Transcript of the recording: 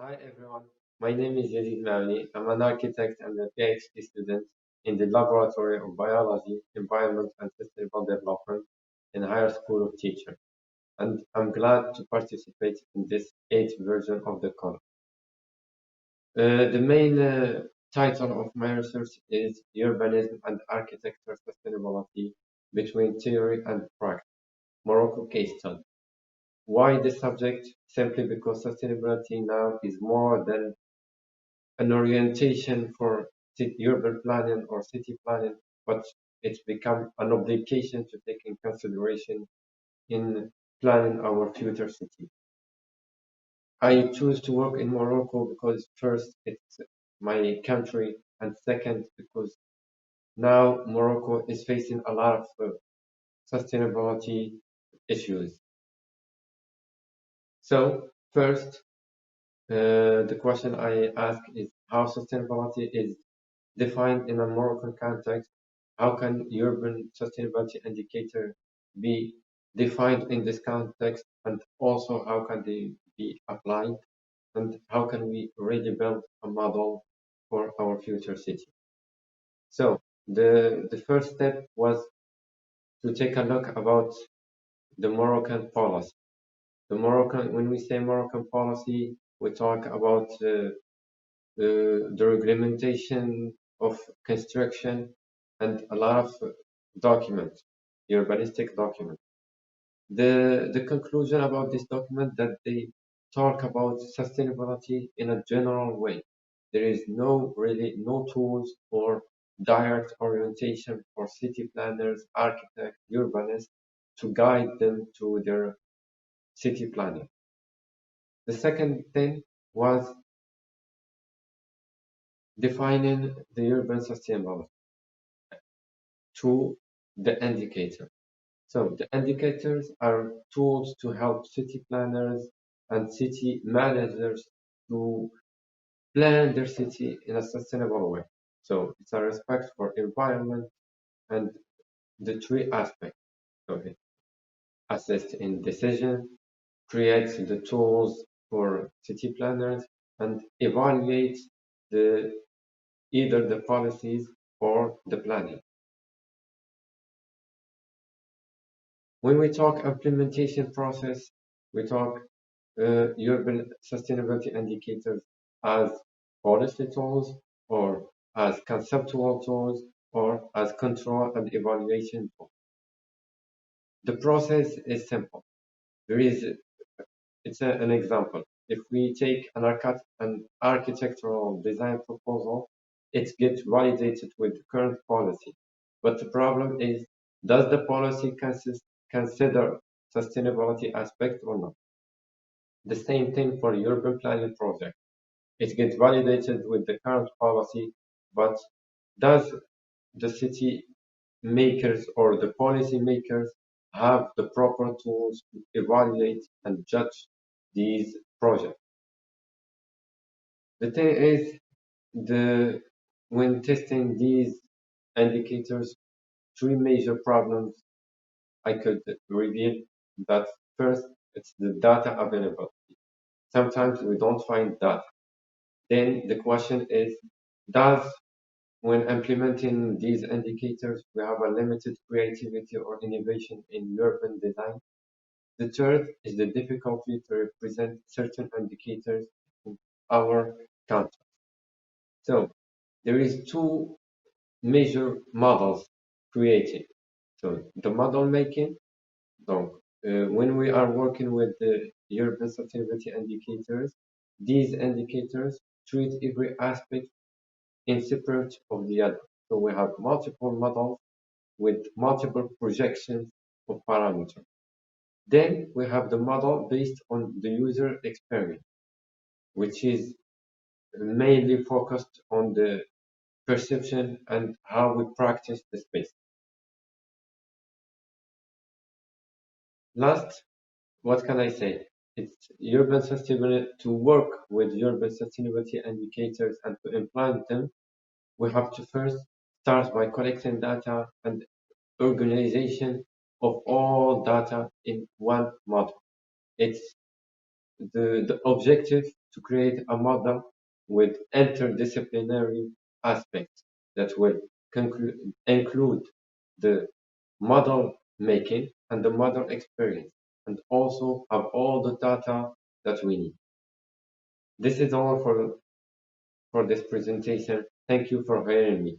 Hi everyone, my name is Yazid Maouni. I'm an architect and a PhD student in the Laboratory of Biology, Environment and Sustainable Development in Higher School of Teachers, and I'm glad to participate in this eighth version of the course. The main title of my research is Urbanism and Architecture Sustainability Between Theory and Practice, Morocco Case Study. Why this subject? Simply because sustainability now is more than an orientation for urban planning or city planning, but it's become an obligation to take in consideration in planning our future city. I choose to work in Morocco because first it's my country, and second because now Morocco is facing a lot of sustainability issues. So first, the question I ask is how sustainability is defined in a Moroccan context. How can urban sustainability indicator be defined in this context, and also how can they be applied, and how can we really build a model for our future city? So the first step was to take a look about the Moroccan policy. When we say Moroccan policy, we talk about the regulation of construction and a lot of documents, urbanistic documents. The conclusion about this document that they talk about sustainability in a general way. There is no tools or direct orientation for city planners, architects, urbanists to guide them to their city planning. The second thing was defining the urban sustainability through the indicator. So the indicators are tools to help city planners and city managers to plan their city in a sustainable way. So it's a respect for environment and the three aspects. So it assists in decision, creates the tools for city planners, and evaluates the either the policies or the planning. When we talk implementation process, we talk urban sustainability indicators as policy tools or as conceptual tools or as control and evaluation tools. The process is simple. There is, an example. If we take an architectural design proposal, it gets validated with the current policy. But the problem is, does the policy consider sustainability aspect or not? The same thing for urban planning project. It gets validated with the current policy, but does the city makers or the policy makers have the proper tools to evaluate and judge these projects? The thing is, the when testing these indicators, three major problems I could reveal. That first, it's the data available. Sometimes we don't find data. Then the question is, does when implementing these indicators, we have a limited creativity or innovation in urban design? The third is the difficulty to represent certain indicators in our context. So there is two major models created. So the model making, so when we are working with the urban sustainability indicators, these indicators treat every aspect in separate of the other. So we have multiple models with multiple projections of parameters. Then we have the model based on the user experience, which is mainly focused on the perception and how we practice the space. Last, what can I say? It's urban sustainability. To work with urban sustainability indicators and to implement them, we have to first start by collecting data and organization of all data in one model. It's the objective to create a model with interdisciplinary aspects that will include the model making and the model experience, and also have all the data that we need. This is all for this presentation. Thank you for hearing me.